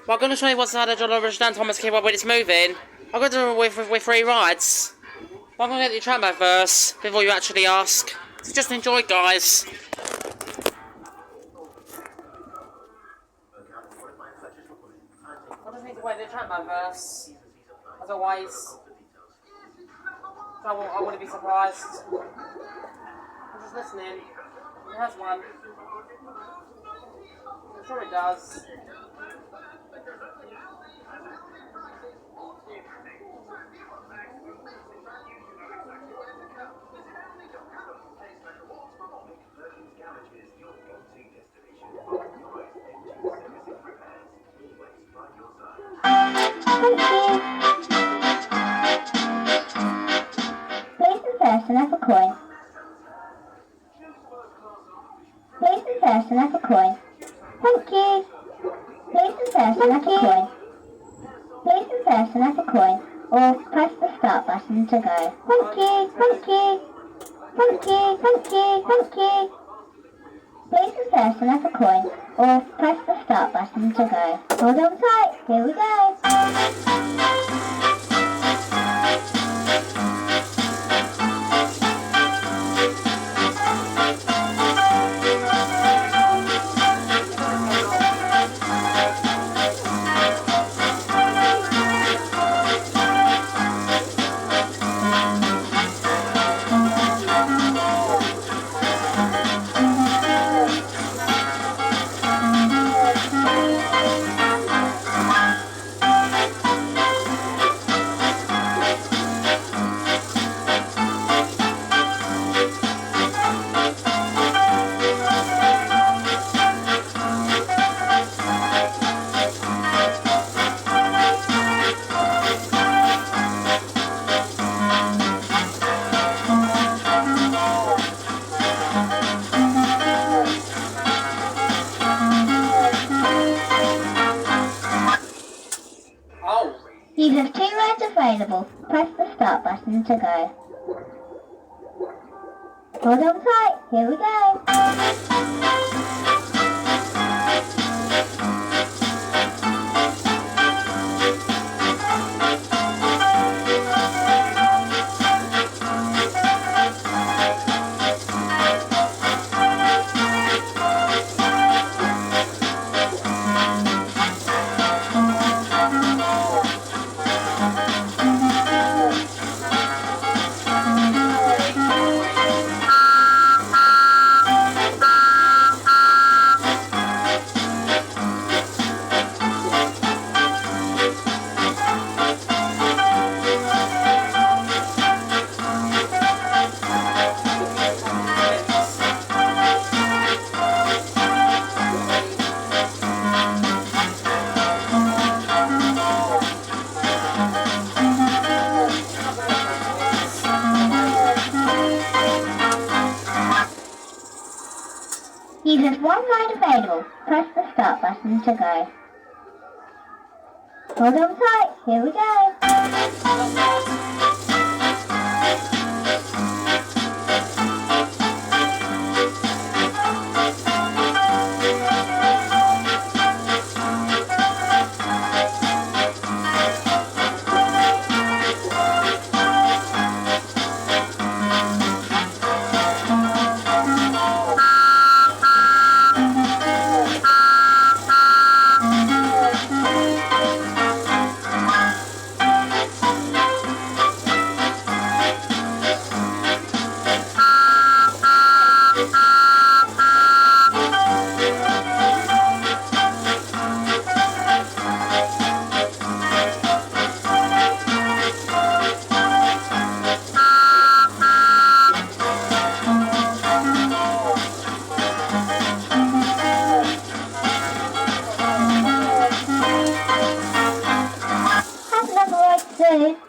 Well, I'm going to show you what's inside a Jolly Rich Dan Thomas keyboard when it's moving. I'm going to do it with 3 rides. But I'm going to get your trampo first, before you actually ask. So just enjoy, guys. I just need to wait the trampo first. As always. So I wouldn't be surprised. I'm just listening. It has one. I'm sure it does. Place the first and have a coin. Place the first and have a coin. Thank you. Place the first and have a coin. Place the first and have a coin, or press the start button to go. Thank you. Thank you. Thank you. Thank you. Thank you. Place the first and have a coin, or press the start button to go. Hold on tight. Here we go. You have 2 rides available. Press the start button to go. Hold on tight. Here we go. You have 1 ride available. Press the start button to go. Hold on tight. Here we go. Have another ride soon.